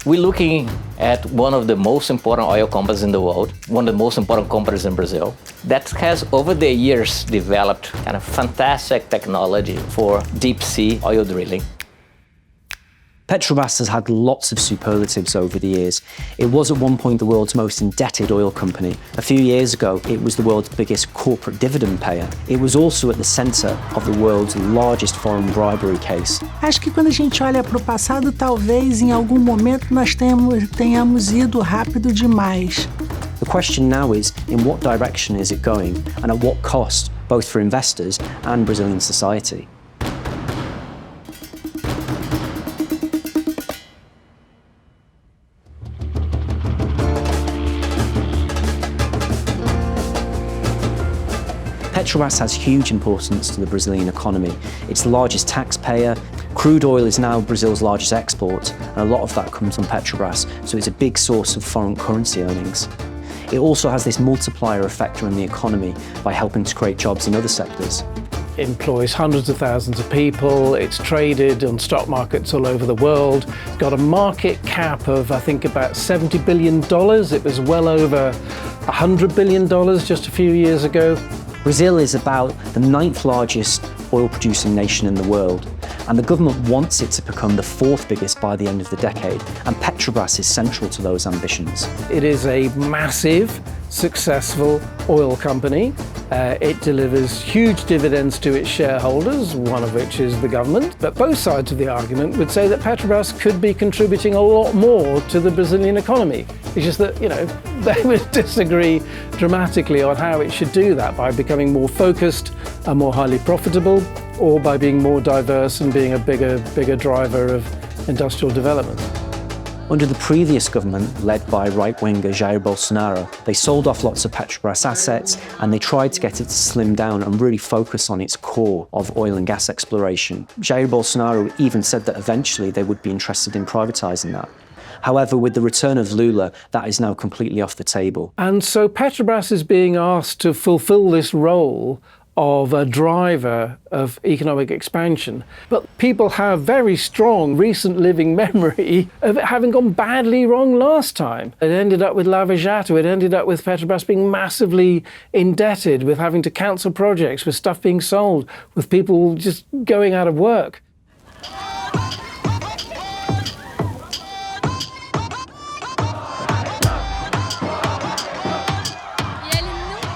We're looking at one of the most important oil companies in the world, one of the most important companies in Brazil, that has over the years developed kind of fantastic technology for deep sea oil drilling. Petrobras has had lots of superlatives over the years. It was at one point the world's most indebted oil company. A few years ago, it was the world's biggest corporate dividend payer. It was also at the centre of the world's largest foreign bribery case. Acho que quando a gente olha para o passado, talvez em algum momento nós tenhamos ido rápido demais. The question now is, in what direction is it going, and at what cost, both for investors and Brazilian society? Petrobras has huge importance to the Brazilian economy. It's the largest taxpayer. Crude oil is now Brazil's largest export, and a lot of that comes from Petrobras, so it's a big source of foreign currency earnings. It also has this multiplier effect on the economy by helping to create jobs in other sectors. It employs hundreds of thousands of people, it's traded on stock markets all over the world. It's got a market cap of, I think, about $70 billion. It was well over $100 billion just a few years ago. Brazil is about the 9th largest oil-producing nation in the world, and the government wants it to become the 4th biggest by the end of the decade, and Petrobras is central to those ambitions. It is a massive, successful oil company. It delivers huge dividends to its shareholders, one of which is the government. But both sides of the argument would say that Petrobras could be contributing a lot more to the Brazilian economy. It's just that, they would disagree dramatically on how it should do that, by becoming more focused and more highly profitable, or by being more diverse and being a bigger driver of industrial development. Under the previous government, led by right-winger Jair Bolsonaro, they sold off lots of Petrobras assets and they tried to get it to slim down and really focus on its core of oil and gas exploration. Jair Bolsonaro even said that eventually they would be interested in privatising that. However, with the return of Lula, that is now completely off the table. And so Petrobras is being asked to fulfil this role of a driver of economic expansion. But people have very strong recent living memory of it having gone badly wrong last time. It ended up with Lava Jato, it ended up with Petrobras being massively indebted, with having to cancel projects, with stuff being sold, with people just going out of work.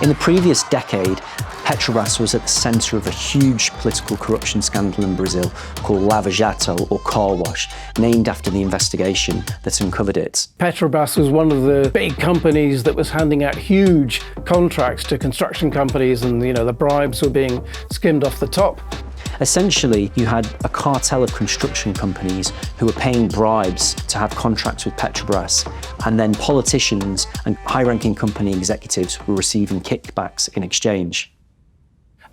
In the previous decade, Petrobras was at the centre of a huge political corruption scandal in Brazil called Lava Jato, or Car Wash, named after the investigation that uncovered it. Petrobras was one of the big companies that was handing out huge contracts to construction companies, and the bribes were being skimmed off the top. Essentially, you had a cartel of construction companies who were paying bribes to have contracts with Petrobras, and then politicians and high-ranking company executives were receiving kickbacks in exchange.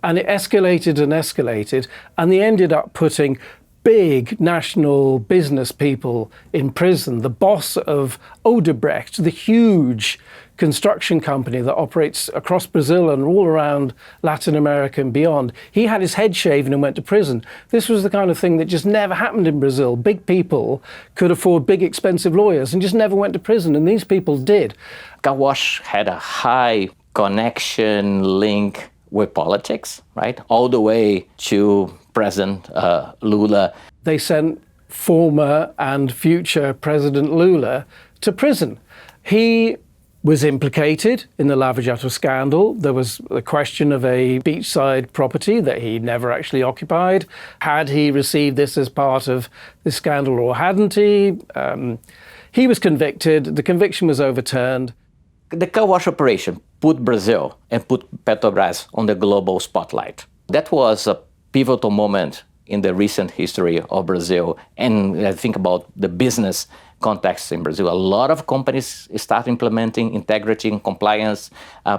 And it escalated and escalated, and they ended up putting big national business people in prison. The boss of Odebrecht, the huge construction company that operates across Brazil and all around Latin America and beyond, he had his head shaven and went to prison. This was the kind of thing that just never happened in Brazil. Big people could afford big, expensive lawyers and just never went to prison, and these people did. Car Wash had a high connection link with politics, right? All the way to President Lula. They sent former and future President Lula to prison. He was implicated in the Lava Jato scandal. There was the question of a beachside property that he never actually occupied. Had he received this as part of this scandal or hadn't he? He was convicted. The conviction was overturned. The Car Wash operation put Brazil and put Petrobras on the global spotlight. That was a pivotal moment in the recent history of Brazil, and I think about the business context in Brazil. A lot of companies start implementing integrity and compliance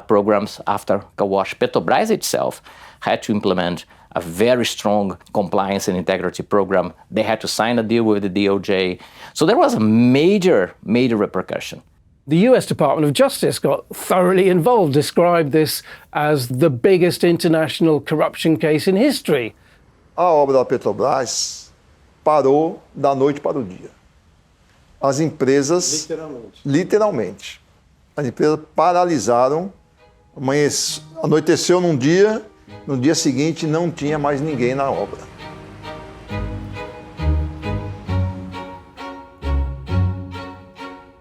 programs after Car Wash. Petrobras itself had to implement a very strong compliance and integrity program. They had to sign a deal with the DOJ. So there was a major repercussion. The US Department of Justice got thoroughly involved, described this as the biggest international corruption case in history. A obra da Petrobras parou da noite para o dia. as empresas... Literalmente. As empresas paralisaram, anoiteceu num dia, no dia seguinte não tinha mais ninguém na obra.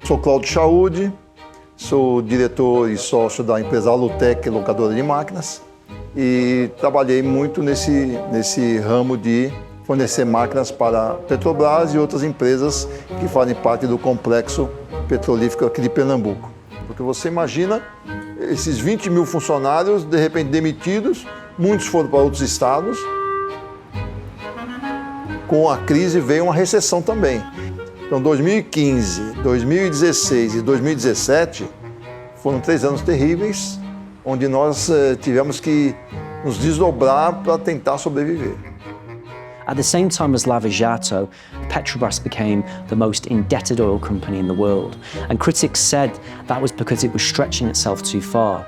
Sou Cláudio Chaude, sou diretor e sócio da empresa Alutec, locadora de máquinas, e trabalhei muito nesse ramo de fornecer máquinas para a Petrobras e outras empresas que fazem parte do complexo petrolífero aqui de Pernambuco. Porque você imagina esses 20 mil funcionários, de repente demitidos, muitos foram para outros estados. Com a crise veio uma recessão também. Então 2015, 2016 e 2017 foram 3 anos terríveis, onde nós tivemos que nos desdobrar para tentar sobreviver. At the same time as Lava Jato, Petrobras became the most indebted oil company in the world. And critics said that was because it was stretching itself too far.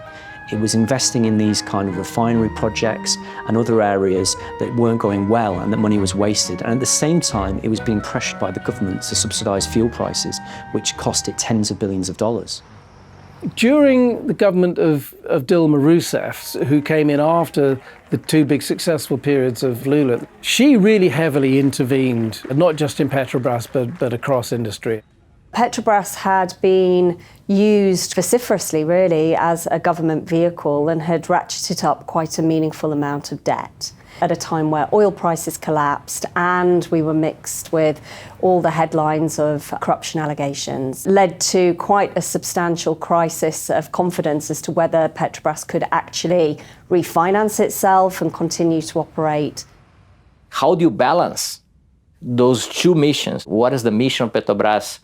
It was investing in these kind of refinery projects and other areas that weren't going well and that money was wasted. And at the same time, it was being pressured by the government to subsidise fuel prices, which cost it tens of billions of dollars. During the government of Dilma Rousseff, who came in after the 2 big successful periods of Lula, she really heavily intervened, not just in Petrobras, but across industry. Petrobras had been used vociferously, really, as a government vehicle and had ratcheted up quite a meaningful amount of debt at a time where oil prices collapsed and we were mixed with all the headlines of corruption allegations, led to quite a substantial crisis of confidence as to whether Petrobras could actually refinance itself and continue to operate. How do you balance those 2 missions? What is the mission of Petrobras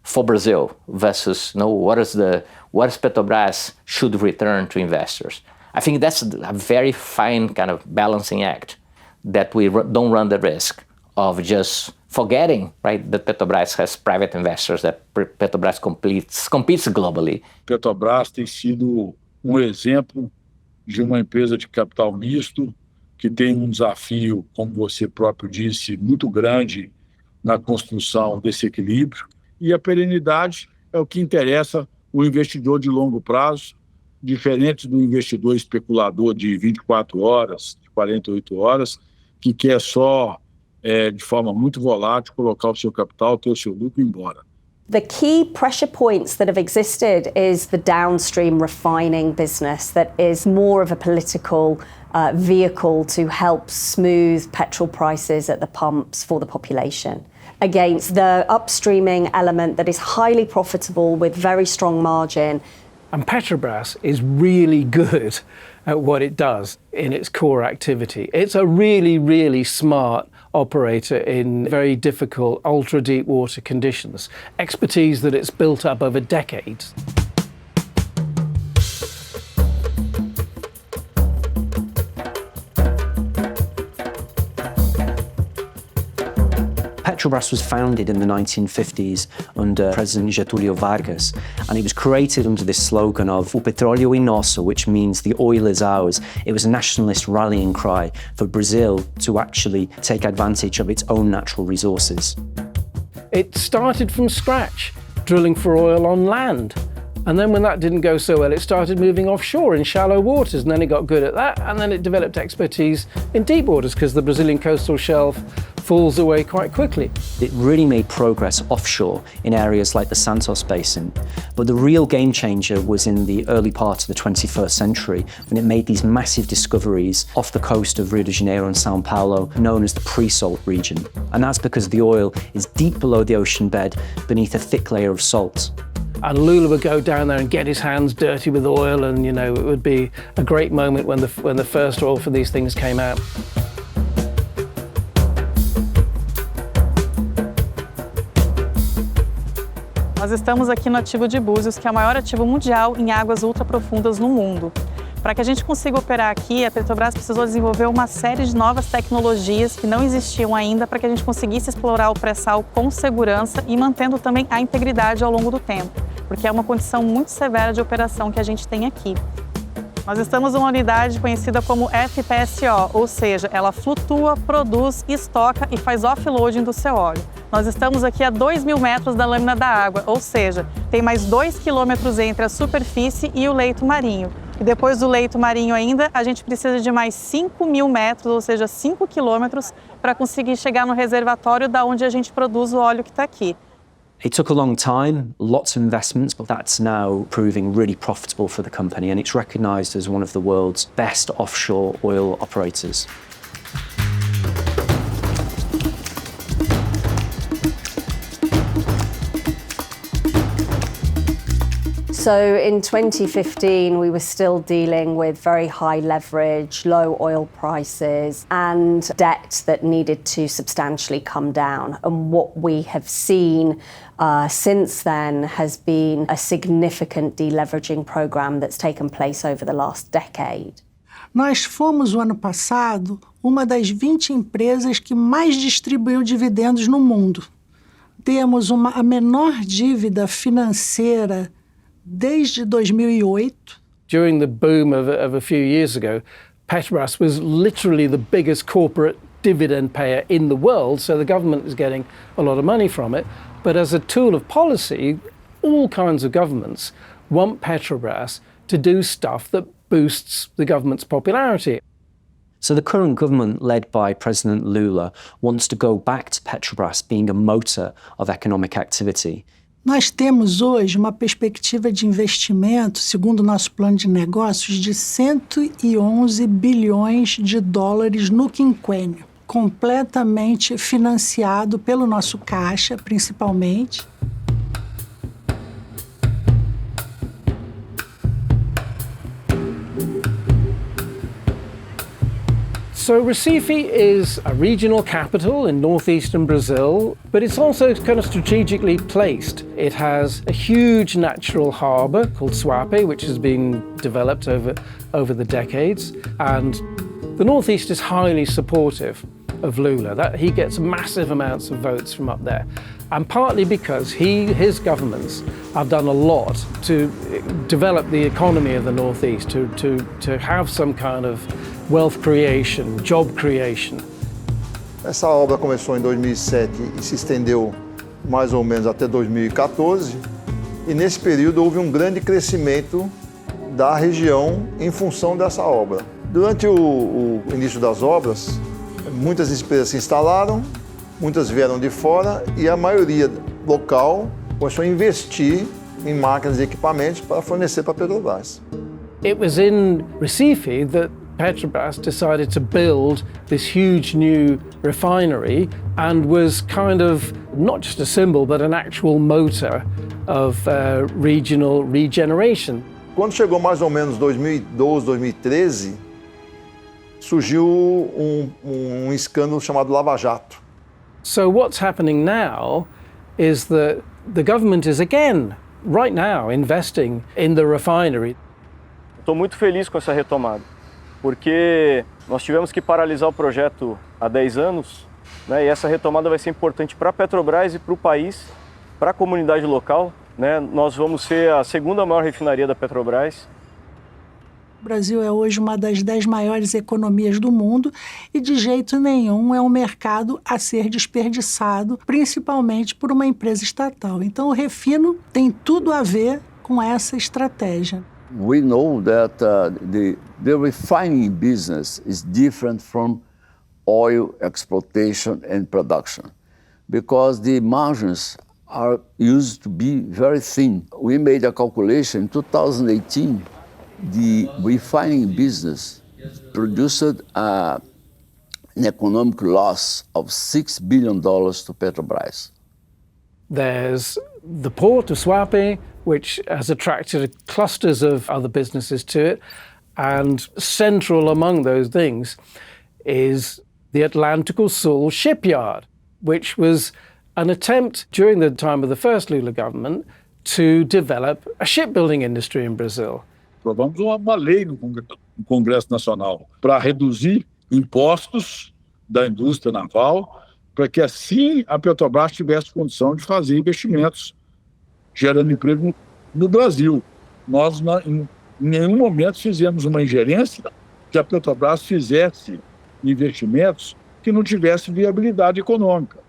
for Brazil versus what is Petrobras should return to investors? I think that's a very fine kind of balancing act that we don't run the risk of just forgetting, right, that Petrobras has private investors, that Petrobras competes globally. Petrobras tem sido exemplo de uma empresa de capital misto que tem desafio, como você próprio disse, muito grande na construção desse equilíbrio. E a perenidade é o que interessa o investidor de longo prazo, diferente do investidor especulador de 24 horas, de 48 horas, que quer só, de forma muito volátil, colocar o seu capital, ter o seu lucro e ir embora. The key pressure points that have existed is the downstream refining business that is more of a political vehicle to help smooth petrol prices at the pumps for the population, against the upstreaming element that is highly profitable with very strong margin. And Petrobras is really good at what it does in its core activity. It's a really, really smart operator in very difficult, ultra-deep water conditions. Expertise that it's built up over decades. Petrobras was founded in the 1950s under President Getúlio Vargas, and it was created under this slogan of O petróleo é nosso, which means the oil is ours. It was a nationalist rallying cry for Brazil to actually take advantage of its own natural resources. It started from scratch, drilling for oil on land. And then when that didn't go so well, it started moving offshore in shallow waters, and then it got good at that, and then it developed expertise in deep waters because the Brazilian coastal shelf falls away quite quickly. It really made progress offshore in areas like the Santos Basin. But the real game changer was in the early part of the 21st century when it made these massive discoveries off the coast of Rio de Janeiro and Sao Paulo, known as the pre-salt region. And that's because the oil is deep below the ocean bed beneath a thick layer of salt. And Lula would go down there and get his hands dirty with oil, and it would be a great moment when the first oil for these things came out. Nós estamos aqui no ativo de Búzios, que é o maior ativo mundial em águas ultraprofundas no mundo. Para que a gente consiga operar aqui, a Petrobras precisou desenvolver uma série de novas tecnologias que não existiam ainda para que a gente conseguisse explorar o pré-sal com segurança e mantendo também a integridade ao longo do tempo, porque é uma condição muito severa de operação que a gente tem aqui. Nós estamos numa unidade conhecida como FPSO, ou seja, ela flutua, produz, estoca e faz offloading do seu óleo. Nós estamos aqui a 2.000 metros da lâmina da água, ou seja, tem mais 2 quilômetros entre a superfície e o leito marinho. E depois do leito marinho ainda, a gente precisa de mais 5.000 metros, ou seja, 5 quilômetros, para conseguir chegar no reservatório da onde a gente produz o óleo que está aqui. It took a long time, lots of investments, but that's now proving really profitable for the company, and it's recognised as one of the world's best offshore oil operators. So in 2015, we were still dealing with very high leverage, low oil prices, and debt that needed to substantially come down. And what we have seen since then has been a significant deleveraging program that's taken place over the last decade. Nós fomos, o ano passado, uma das 20 empresas que mais distribuiu dividendos no mundo. Temos a menor dívida financeira desde 2008. During the boom of a few years ago, Petrobras was literally the biggest corporate dividend payer in the world, so the government is getting a lot of money from it. But as a tool of policy, all kinds of governments want Petrobras to do stuff that boosts the government's popularity. So the current government, led by President Lula, wants to go back to Petrobras being a motor of economic activity. Nós temos hoje uma perspectiva de investimento, segundo o nosso plano de negócios, de 111 bilhões de dólares no quinquênio, completamente financiado pelo nosso caixa, principalmente. So Recife is a regional capital in northeastern Brazil, but it's also kind of strategically placed. It has a huge natural harbour called Suape, which has been developed over the decades, and the northeast is highly supportive of Lula. He gets massive amounts of votes from up there, and partly because his governments have done a lot to develop the economy of the northeast, to have some kind of wealth creation, job creation. Essa obra começou em 2007 e se estendeu mais ou menos até 2014. E nesse período houve um grande crescimento da região em função dessa obra. Durante o início das obras, muitas empresas se instalaram, muitas vieram de fora e a maioria local começou a investir em máquinas e equipamentos para fornecer para a Petrobras. It was in Recife that Petrobras decided to build this huge new refinery and was kind of not just a symbol but an actual motor of regional regeneration. Quando chegou mais ou menos 2012, 2013, surgiu um escândalo chamado Lava Jato. So what's happening now is that the government is again, right now, investing in the refinery. Estou muito feliz com essa retomada, porque nós tivemos que paralisar o projeto há 10 anos, né, e essa retomada vai ser importante para a Petrobras e para o país, para a comunidade local, né. Nós vamos ser a segunda maior refinaria da Petrobras. O Brasil é hoje uma das 10 maiores economias do mundo e de jeito nenhum é um mercado a ser desperdiçado, principalmente por uma empresa estatal. Então o Refino tem tudo a ver com essa estratégia. We know that the refining business is different from oil exploitation and production because the margins are used to be very thin. We made a calculation in 2018, the refining business produced an economic loss of $6 billion to Petrobras. There's the port of Suape, which has attracted clusters of other businesses to it, and central among those things is the Atlântico Sul shipyard, which was an attempt during the time of the first Lula government to develop a shipbuilding industry in Brazil. Aprovamos uma lei no Congresso Nacional para reduzir impostos da indústria naval, para que assim a Petrobras tivesse condição de fazer investimentos, gerando emprego no Brasil. Nós, em nenhum momento, fizemos uma ingerência que a Petrobras fizesse investimentos que não tivessem viabilidade econômica.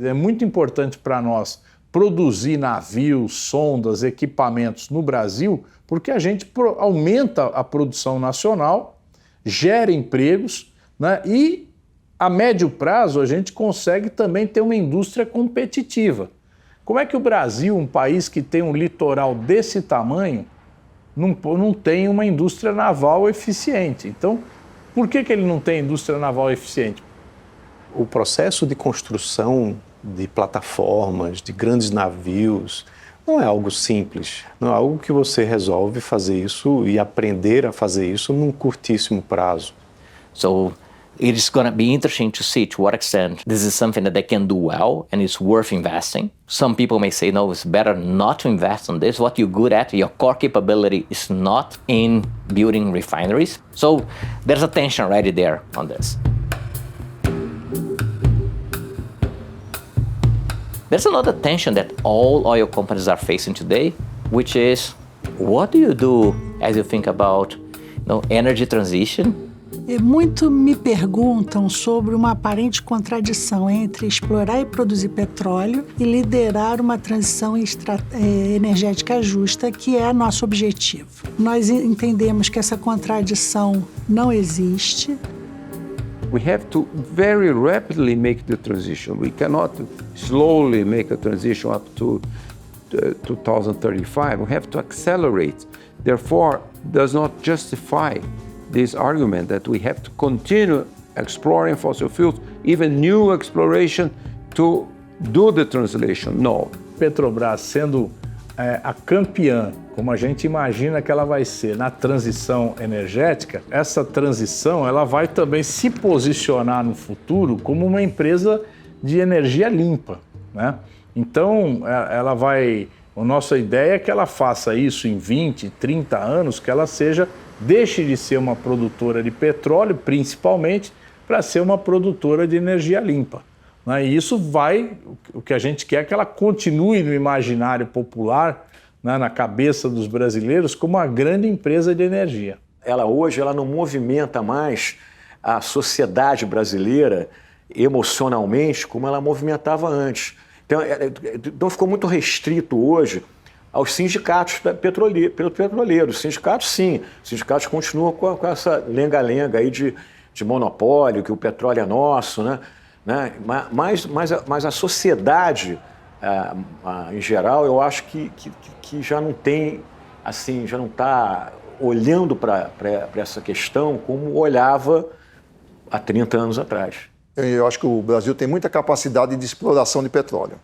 É muito importante para nós produzir navios, sondas, equipamentos no Brasil, porque a gente aumenta a produção nacional, gera empregos, né? E a médio prazo a gente consegue também ter uma indústria competitiva. Como é que o Brasil, um país que tem um litoral desse tamanho, não tem uma indústria naval eficiente? Então, por que ele não tem indústria naval eficiente? O processo de construção de plataformas, de grandes navios, não é algo simples. Não é algo que você resolve fazer isso e aprender a fazer isso num curtíssimo prazo. So it is going to be interesting to see to what extent this is something that they can do well and it's worth investing. Some people may say, no, it's better not to invest on this. What you're good at, your core capability is not in building refineries. So there's a tension already there on this. There's another tension that all oil companies are facing today, which is, what do you do as you think about energy transition? Muito me perguntam sobre uma aparente contradição entre explorar e produzir petróleo e liderar uma transição energética justa, que é nosso objetivo. Nós entendemos que essa contradição não existe. We have to very rapidly make the transition. We cannot slowly make a transition up to 2035. We have to accelerate. Therefore, does not justify this argument that we have to continue exploring fossil fuels, even new exploration to do the translation. No. Petrobras sendo a campeã, como a gente imagina que ela vai ser na transição energética, essa transição ela vai também se posicionar no futuro como uma empresa de energia limpa, né? Então, ela vai... A nossa ideia é que ela faça isso em 20, 30 anos, que ela deixe de ser uma produtora de petróleo, principalmente, para ser uma produtora de energia limpa. E isso o que a gente quer é que ela continue no imaginário popular, né, na cabeça dos brasileiros, como uma grande empresa de energia. Hoje ela não movimenta mais a sociedade brasileira emocionalmente como ela movimentava antes. Então ficou muito restrito hoje aos sindicatos petroleiros. Os sindicatos, sim. Os sindicatos continuam com essa lenga-lenga aí de monopólio, que o petróleo é nosso, né? Mas a sociedade, em geral, eu acho que já não tem, assim, já não está olhando para essa questão como olhava há 30 anos atrás. Eu acho que o Brasil tem muita capacidade de exploração de petróleo.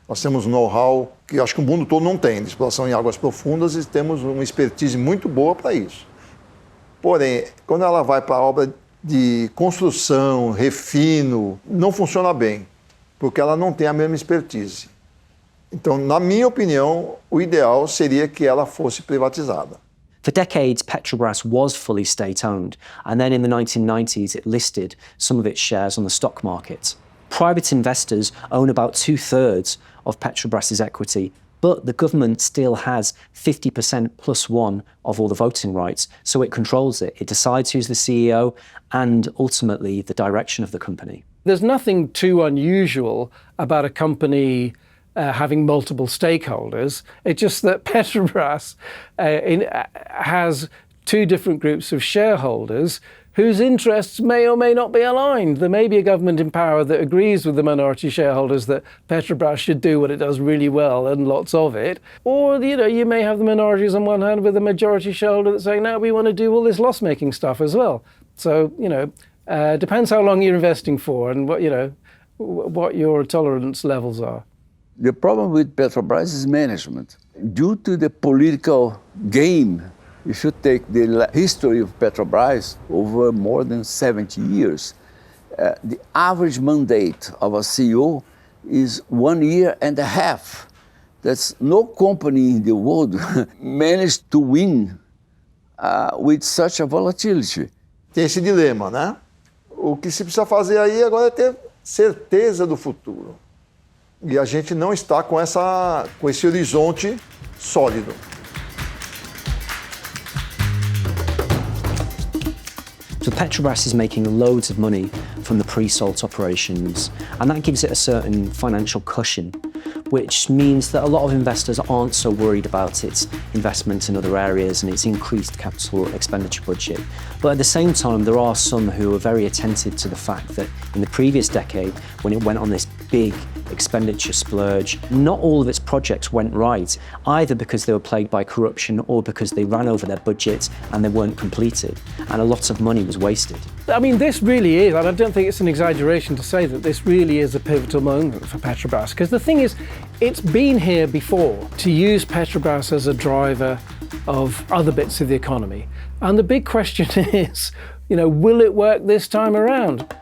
Nós temos um know-how que eu acho que o mundo todo não tem, de exploração em águas profundas, e temos uma expertise muito boa para isso. Porém, quando ela vai para a obra de construção, refino, não funciona bem, porque ela não tem a mesma expertise. Então, na minha opinião, o ideal seria que ela fosse privatizada. For decades, Petrobras was fully state-owned, and then in the 1990s it listed some of its shares on the stock market. Private investors own about 2/3 of Petrobras's equity, but the government still has 50% plus one of all the voting rights, so it controls it. It decides who's the CEO and ultimately the direction of the company. There's nothing too unusual about a company having multiple stakeholders. It's just that Petrobras has two different groups of shareholders whose interests may or may not be aligned. There may be a government in power that agrees with the minority shareholders that Petrobras should do what it does really well and lots of it. Or, you may have the minorities on one hand with a majority shareholder that's saying, no, we want to do all this loss-making stuff as well. So, depends how long you're investing for and what your tolerance levels are. The problem with Petrobras is management. Due to the political game, if you take the history of Petrobras over more than 70 years, the average mandate of a CEO is 1 year and a half. That's no company in the world managed to win with such a volatility. Tem esse dilema, né? O que se precisa fazer aí agora é ter certeza do futuro. E a gente não está com esse horizonte sólido. So Petrobras is making loads of money from the pre-salt operations, and that gives it a certain financial cushion, which means that a lot of investors aren't so worried about its investment in other areas and its increased capital expenditure budget. But at the same time, there are some who are very attentive to the fact that in the previous decade, when it went on this big expenditure splurge, not all of its projects went right, either because they were plagued by corruption or because they ran over their budgets and they weren't completed, and a lot of money was wasted. I mean, this really is, and I don't think it's an exaggeration to say that this really is a pivotal moment for Petrobras, because the thing is, it's been here before to use Petrobras as a driver of other bits of the economy. And the big question is, will it work this time around?